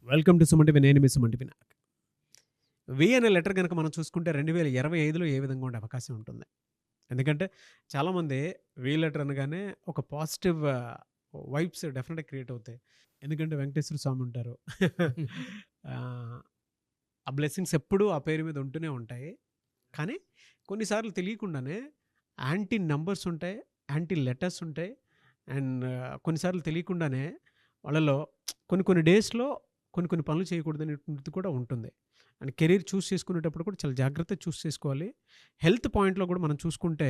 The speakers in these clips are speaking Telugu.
Welcome to Suman TV. నేను మీ సుమన్ టీవీ. వి అనే లెటర్ కనుక మనం చూసుకుంటే 2025లో ఏ విధంగా ఉండే అవకాశం ఉంటుంది. ఎందుకంటే చాలామంది వి లెటర్ అనగానే ఒక పాజిటివ్ వైబ్స్ డెఫినెట్‌గా క్రియేట్ అవుతాయి. ఎందుకంటే వెంకటేశ్వర స్వామి ఉంటారు. ఆహ్, ఆ బ్లెస్సింగ్స్ ఎప్పుడూ ఆ పేరు మీద ఉంటూనే ఉంటాయి. కానీ కొన్నిసార్లు తెలియకుండానే యాంటీ నంబర్స్ ఉంటాయి. యాంటీ లెటర్స్ ఉంటాయి. అండ్ కొన్నిసార్లు తెలియకుండానే వాళ్ళలో కొన్ని కొన్ని డేస్‌లో కొన్ని పనులు చేయకూడదనేటువంటిది కూడా ఉంటుంది. అండ్ కెరీర్ చూస్ చేసుకునేటప్పుడు కూడా చాలా జాగ్రత్తగా చూస్ చేసుకోవాలి. హెల్త్ పాయింట్‌లో కూడా మనం చూసుకుంటే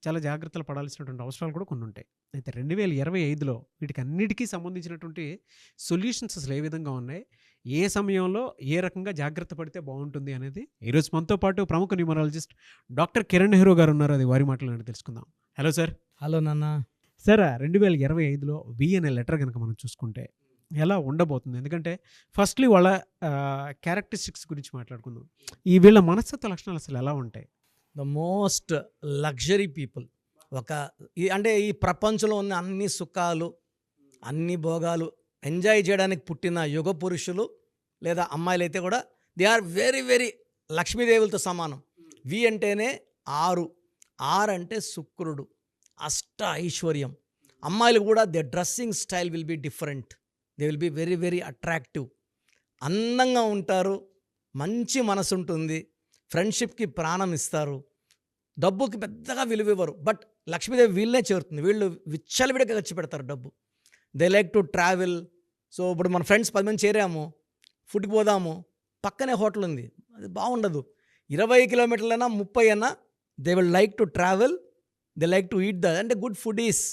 చాలా జాగ్రత్తలు పడాల్సినటువంటి అవసరాలు కూడా కొన్ని ఉంటాయి. అయితే 2025లో వీటికన్నిటికి సంబంధించినటువంటి సొల్యూషన్స్ అసలు ఏ విధంగా ఉన్నాయి? ఏ సమయంలో ఏ రకంగా జాగ్రత్త పడితే బావుంటుంది అనేది ఈరోజు మనతో పాటు ప్రముఖ న్యూమరాలజిస్ట్ డాక్టర్ కిరణ్ నెహ్రూ గారు ఉన్నారు. అది వారి మాటల్లోనే తెలుసుకుందాం. Hello sir. హలో నాన్న. సార్ 2025లో వి అనే లెటర్ గనక మనం చూసుకుంటే ఎలా ఉండబోతుంది? ఎందుకంటే ఫస్ట్‌లీ వాళ్ళ క్యారెక్టరిస్టిక్స్ గురించి మాట్లాడుకుందాం. ఈ వీళ్ళ మనస్తత్వ లక్షణాలు అసలు ఎలా ఉంటాయి? The most luxury people. అంటే ఈ ప్రపంచంలో ఉన్న అన్ని సుఖాలు, అన్ని భోగాలు ఎంజాయ్ చేయడానికి పుట్టిన యుగ పురుషులు లేదా అమ్మాయిలైతే కూడా దే ఆర్ వెరీ వెరీ లక్ష్మీదేవులతో సమానం. వి అంటేనే 6. 6 అంటే శుక్రుడు, అష్ట ఐశ్వర్యం. అమ్మాయిలు కూడా they dressing style will be different. They will be very very attractive. అందంగా ఉంటారు, మంచి మనసు ఉంటుంది, ఫ్రెండ్షిప్కి ప్రాణం ఇస్తారు, డబ్బుకి పెద్దగా విలువ ఇవ్వరు. బట్ లక్ష్మీదేవి వీళ్ళనే చేరుతుంది. వీళ్ళు విచ్చలవిడిగా ఖర్చు పెడతారు డబ్బు. They like to travel. So ఇప్పుడు మన ఫ్రెండ్స్ 10 మంది చేరాము, ఫుడ్కి పోదాము, పక్కనే హోటల్ ఉంది, అది బాగుండదు. 20 కిలోమీటర్లైనా 30 అయినా they will like to travel. They like to eat అంటే good food is.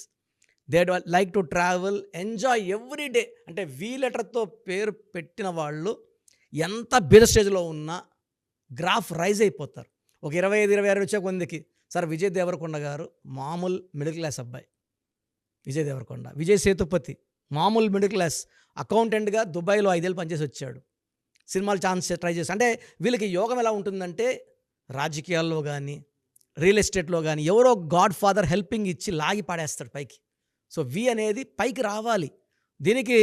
They like to travel, enjoy every day. అంటే వి లెటర్తో పేరు పెట్టిన వాళ్ళు ఎంత బీద స్టేజ్లో ఉన్నా గ్రాఫ్ రైజ్ అయిపోతారు. ఒక 25, 26 వచ్చే కొందికి సార్ విజయ్ దేవరకొండ గారు మామూలు మిడిల్ క్లాస్ అబ్బాయి. విజయ్ దేవరకొండ, విజయ్ సేతుపతి మామూలు మిడిల్ క్లాస్ అకౌంటెంట్గా దుబాయ్లో 5 ఏళ్ళు పనిచేసి వచ్చాడు. సినిమాలు ఛాన్స్ ట్రై చేసి, అంటే వీళ్ళకి యోగం ఎలా ఉంటుందంటే రాజకీయాల్లో కానీ రియల్ ఎస్టేట్లో కానీ ఎవరో గాడ్ ఫాదర్ హెల్పింగ్ ఇచ్చి లాగి పాడేస్తాడు పైకి. సో వి అనేది పైకి రావాలి, దీనికి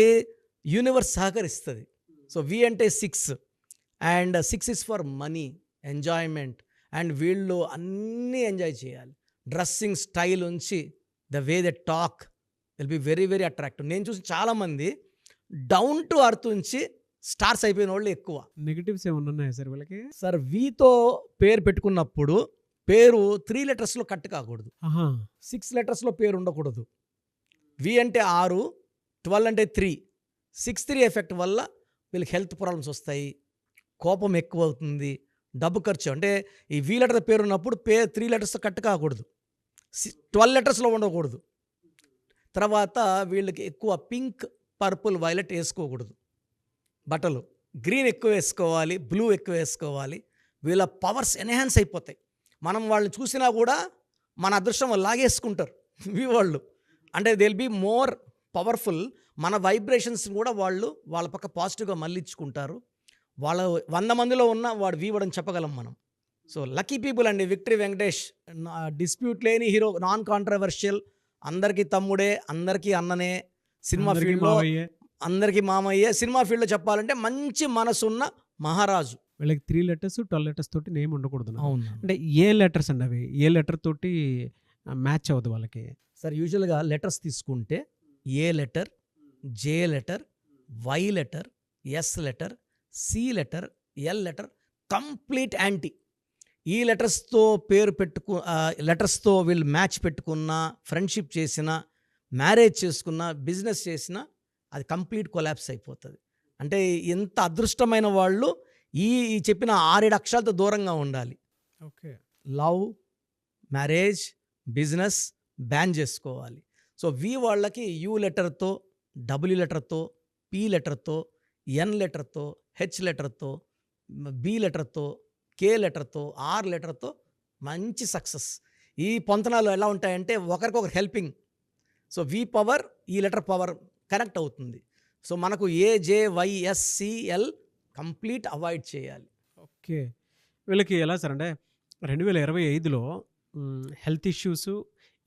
యూనివర్స్ సహకరిస్తుంది. సో వి అంటే 6 and 6 is for money, enjoyment. And వీళ్ళు అన్నీ ఎంజాయ్ చేయాలి. డ్రెస్సింగ్ స్టైల్ ఉంచి the way they talk will be very very attractive. నేను చూసి చాలామంది డౌన్ టు అర్త్ ఉంచి స్టార్స్ అయిపోయిన వాళ్ళు ఎక్కువ. నెగటివ్స్ ఏమన్నా ఉన్నాయా సార్ వీళ్ళకి? సార్ వీతో పేరు పెట్టుకున్నప్పుడు పేరు 3 లెటర్స్లో కట్ కాకూడదు, 6 లెటర్స్లో పేరు ఉండకూడదు. వి అంటే 6, 12 అంటే 3, 6-3 ఎఫెక్ట్ వల్ల వీళ్ళకి హెల్త్ ప్రాబ్లమ్స్ వస్తాయి, కోపం ఎక్కువ అవుతుంది, డబ్బు ఖర్చు. అంటే ఈ వి లెటర్ పేరు ఉన్నప్పుడు 3 లెటర్స్తో కట్ కాకూడదు, 12 లెటర్స్లో ఉండకూడదు. తర్వాత వీళ్ళకి ఎక్కువ పింక్, పర్పుల్, వైలెట్ వేసుకోకూడదు బట్టలు. గ్రీన్ ఎక్కువ వేసుకోవాలి, బ్లూ ఎక్కువ వేసుకోవాలి. వీళ్ళ పవర్స్ ఎన్హాన్స్ అయిపోతాయి. మనం వాళ్ళని చూసినా కూడా మన అదృష్టం లాగేసుకుంటారు వి వాళ్ళు. అంటే they will be more powerful. మన వైబ్రేషన్స్ కూడా వాళ్ళ పక్క పాజిటివ్గా మళ్ళించుకుంటారు. వాళ్ళ 100 మందిలో ఉన్న వాడు వీవడని చెప్పగలం మనం. సో లక్కీ పీపుల్ అండి. విక్టరీ వెంకటేష్ డిస్ప్యూట్ లేని హీరో, నాన్ కాంట్రవర్షియల్, అందరికీ తమ్ముడే, అందరికీ అన్ననే, సినిమా ఫీల్డ్లో అందరికీ మామయ్యే. సినిమా ఫీల్డ్లో చెప్పాలంటే మంచి మనసున్న మహారాజు. వీళ్ళకి 3 లెటర్స్ 12 లెటర్స్ తోటి నేమ్ ఉండకూడదు. అవును. అంటే ఏ లెటర్స్ అండి అవి? ఏ లెటర్ తోటి మ్యాచ్ అవ్వదు వాళ్ళకి? సార్ యూజువల్గా లెటర్స్ తీసుకుంటే A letter, J letter, Y letter, S letter, C letter, L letter complete anti. ఈ లెటర్స్తో పేరు లెటర్స్తో వీళ్ళు మ్యాచ్ పెట్టుకున్న, ఫ్రెండ్షిప్ చేసిన, మ్యారేజ్ చేసుకున్న, బిజినెస్ చేసిన అది కంప్లీట్ కొలాప్స్ అయిపోతుంది. అంటే ఎంత అదృష్టమైన వాళ్ళు ఈ చెప్పిన 6-7 అక్షరాలతో దూరంగా ఉండాలి. Okay. Love, marriage, business ban చేసుకోవాలి. సో వి వాళ్ళకి యూ లెటర్తో, డబ్ల్యూ లెటర్తో, పి లెటర్తో, ఎన్ లెటర్తో, హెచ్ లెటర్తో, బి లెటర్తో, కే లెటర్తో, ఆర్ లెటర్తో మంచి సక్సెస్. ఈ పొంతనాలు ఎలా ఉంటాయంటే ఒకరికొకరు హెల్పింగ్. సో వి పవర్ ఈ లెటర్ పవర్ కనెక్ట్ అవుతుంది. సో మనకు A, J, Y, S, C, L complete avoid చేయాలి. ఓకే. వీళ్ళకి ఎలా సార్ అంటే 2025లో హెల్త్ ఇష్యూస్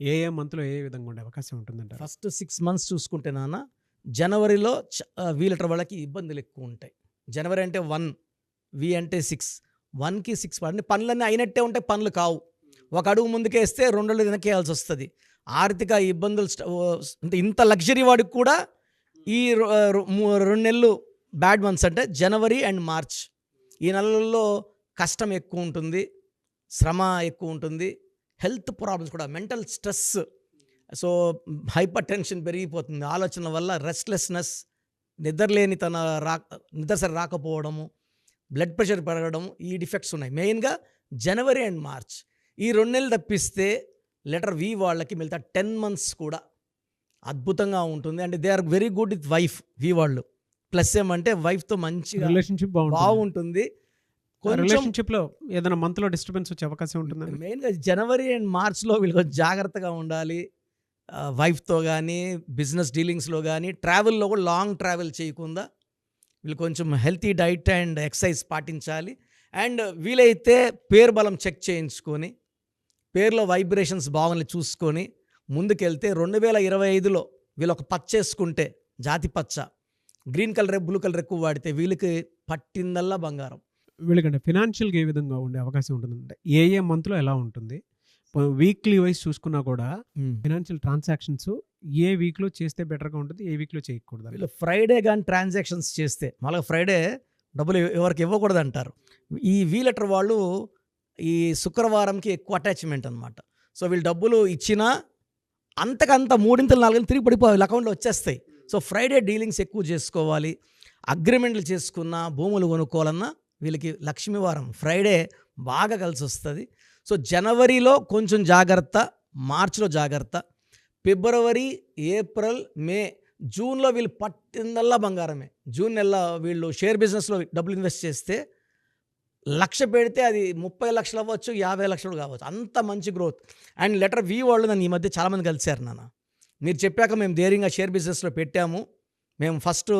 ఏ మంత్లో ఏ విధంగా ఉండే అవకాశం ఉంటుందంట? ఫస్ట్ 6 మంత్స్ చూసుకుంటే నాన్న జనవరిలో వి లెటర్ వాళ్ళకి ఇబ్బందులు ఎక్కువ ఉంటాయి. జనవరి అంటే 1, వి అంటే 6, 1కి 6 పడండి. పనులన్నీ అయినట్టే ఉంటాయి, పనులు కావు. ఒక అడుగు ముందుకేస్తే 2 అడుగులు వెనకేయాల్సి వస్తుంది. ఆర్థిక ఇబ్బందులు అంటే ఇంత లగ్జరీ వాడికి కూడా ఈ 2 నెలలు బ్యాడ్ మంత్స్ అంటే జనవరి అండ్ మార్చ్. ఈ నెలల్లో కష్టం ఎక్కువ ఉంటుంది, శ్రమ ఎక్కువ ఉంటుంది, హెల్త్ ప్రాబ్లమ్స్ కూడా, mental stress, so hyper tension పెరిగిపోతుంది. ఆలోచనల వల్ల రెస్ట్లెస్నెస్, నిద్ర సరి రాకపోవడము, బ్లడ్ ప్రెషర్ పెరగడం, ఈ డిఫెక్ట్స్ ఉన్నాయి. మెయిన్గా జనవరి అండ్ మార్చ్ ఈ 2 నెలలు తప్పిస్తే లెటర్ వి వాళ్ళకి మిగతా 10 months కూడా అద్భుతంగా ఉంటుంది. And they are very good with wife. V వాళ్ళు ప్లస్ ఏమంటే వైఫ్తో మంచిగా రిలేషన్షిప్ బాగుంటుంది. కొంచెం రిలేషన్షిప్ లో ఏదైనా మంత్ లో డిస్టర్బెన్స్ వచ్చే అవకాశం ఉంటుంది. మెయిన్గా జనవరి అండ్ మార్చ్లో వీళ్ళు కొంచెం జాగ్రత్తగా ఉండాలి. వైఫ్తో కానీ, బిజినెస్ డీలింగ్స్లో కానీ, ట్రావెల్లో కూడా లాంగ్ ట్రావెల్ చేయకుండా వీళ్ళు కొంచెం హెల్తీ డైట్ అండ్ ఎక్సర్సైజ్ పాటించాలి. అండ్ వీలైతే పేరు బలం చెక్ చేయించుకొని, పేరులో వైబ్రేషన్స్ బాగుంది చూసుకొని ముందుకెళ్తే 2025లో వీళ్ళు ఒక పచ్చ వేసుకుంటే, జాతి పచ్చ, గ్రీన్ కలర్, బ్లూ కలర్ ఎక్కువ వాడితే వీళ్ళకి పట్టిందల్లా బంగారం. వీళ్ళకంటే ఫినాన్షియల్గా ఏ విధంగా ఉండే అవకాశం ఉంటుందంటే ఏ మంత్లో ఎలా ఉంటుంది, వీక్లీ వైజ్ చూసుకున్నా కూడా ఫినాన్షియల్ ట్రాన్సాక్షన్స్ ఏ వీక్లో చేస్తే బెటర్గా ఉంటుంది, ఏ వీక్లో చేయకూడదు. వీళ్ళు ఫ్రైడే కానీ ట్రాన్సాక్షన్స్ చేస్తే, మళ్ళీ ఫ్రైడే డబ్బులు ఎవరికి ఇవ్వకూడదు అంటారు. ఈ వి లెటర్ వాళ్ళు ఈ శుక్రవారంకి ఎక్కువ అటాచ్మెంట్ అనమాట. సో వీళ్ళు డబ్బులు ఇచ్చినా అంతకంత 3 4 తిరిగి పడిపోయి వీళ్ళ అకౌంట్లో వచ్చేస్తాయి. సో ఫ్రైడే డీలింగ్స్ ఎక్కువ చేసుకోవాలి. అగ్రిమెంట్లు చేసుకున్న, భూములు కొనుక్కోవాలన్నా వీళ్ళకి లక్ష్మీవారం ఫ్రైడే బాగా కలిసి వస్తుంది. సో జనవరిలో కొంచెం జాగ్రత్త, మార్చిలో జాగ్రత్త, ఫిబ్రవరి, ఏప్రిల్, మే, జూన్లో వీళ్ళు పట్టిందల్లా బంగారమే. జూన్ నెల వీళ్ళు షేర్ బిజినెస్లో డబ్బులు ఇన్వెస్ట్ చేస్తే 1,00,000 పెడితే అది 30 లక్షలు అవ్వచ్చు, 50 లక్షలు కావచ్చు, అంత మంచి గ్రోత్. అండ్ లెటర్ వి వాళ్ళు నన్ను ఈ మధ్య చాలామంది కలిశారు. నాన్న మీరు చెప్పాక మేము ధైర్యంగా షేర్ బిజినెస్లో పెట్టాము, మేము ఫస్ట్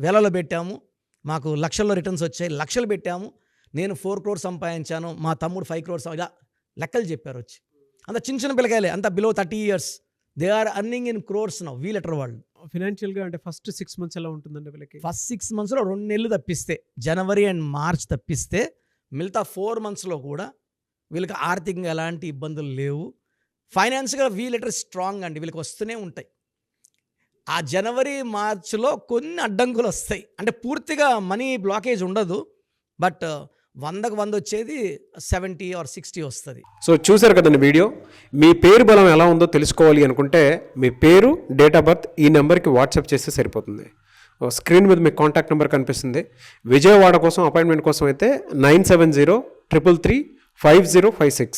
వేలలో పెట్టాము, మాకు లక్షల్లో రిటర్న్స్ వచ్చాయి, లక్షలు పెట్టాము, నేను 4 crores సంపాదించాను, మా తమ్ముడు 5 crores, ఇలా లెక్కలు చెప్పారు వచ్చి. అంత చిన్న పిల్లకాయలే, అంత below 30 years, they are earning in crores now వి లెటర్ వాళ్ళు. ఫినాన్షియల్గా అంటే ఫస్ట్ 6 months ఎలా ఉంటుందండి వీళ్ళకి? ఫస్ట్ 6 monthsలో 2 నెలలు తప్పిస్తే, జనవరి అండ్ మార్చ్ తప్పిస్తే, మిగతా 4 monthsలో కూడా వీళ్ళకి ఆర్థికంగా ఎలాంటి ఇబ్బందులు లేవు. ఫైనాన్స్గా వి లెటర్ స్ట్రాంగ్ అండి, వీళ్ళకి వస్తూనే ఉంటాయి. ఆ జనవరి మార్చ్లో కొన్ని అడ్డంకులు వస్తాయి, అంటే పూర్తిగా మనీ బ్లాకేజ్ ఉండదు, బట్ 100కు 100 వచ్చేది 70 or 60 వస్తుంది. సో చూసారు కదండి వీడియో. మీ పేరు బలం ఎలా ఉందో తెలుసుకోవాలి అనుకుంటే మీ పేరు, డేట్ ఆఫ్ బర్త్ ఈ నెంబర్కి వాట్సాప్ చేస్తే సరిపోతుంది. స్క్రీన్ మీద మీకు కాంటాక్ట్ నెంబర్ కనిపిస్తుంది. విజయవాడ కోసం అపాయింట్మెంట్ కోసం అయితే 9703335056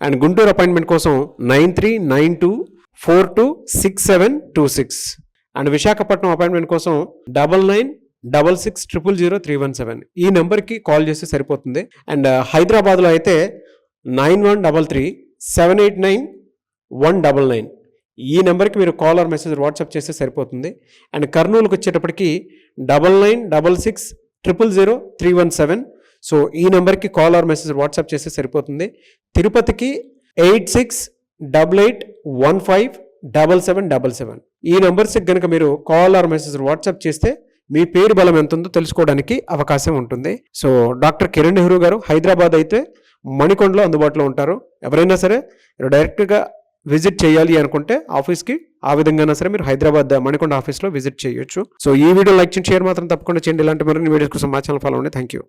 అండ్ గుంటూరు అపాయింట్మెంట్ కోసం 9392426726 అండ్ విశాఖపట్నం అపాయింట్మెంట్ కోసం 9966000317 ఈ నెంబర్కి కాల్ చేస్తే సరిపోతుంది. అండ్ హైదరాబాద్లో అయితే 9133789199 ఈ నెంబర్కి మీరు కాల్ ఆర్ మెసేజ్ వాట్సాప్ చేస్తే సరిపోతుంది. అండ్ కర్నూలుకి వచ్చేటప్పటికి 9966000317 సో ఈ నెంబర్కి కాల్ ఆర్ మెసేజ్ వాట్సాప్ చేస్తే సరిపోతుంది. తిరుపతికి 8688157777 ఈ నెంబర్స్కి కనుక మీరు కాల్ ఆర్ మెసేజ్ వాట్సాప్ చేస్తే మీ పేరు బలం ఎంత ఉందో తెలుసుకోవడానికి అవకాశం ఉంటుంది. సో డాక్టర్ కిరణ్ నెహ్రూ గారు హైదరాబాద్ అయితే మణికొండలో అందుబాటులో ఉంటారు. ఎవరైనా సరే డైరెక్ట్గా విజిట్ చేయాలి అనుకుంటే ఆఫీస్కి ఆ విధంగా సరే మీరు హైదరాబాద్ మణికొండ ఆఫీస్లో విజిట్ చేయొచ్చు. సో ఈ వీడియో లైక్ చేయండి, షేర్ మాత్రం తప్పకుండా చేయండి. ఇలాంటి మరిన్ని వీడియోస్ కోసం మా ఛానల్ ఫాలో అవ్వండి. Thank you.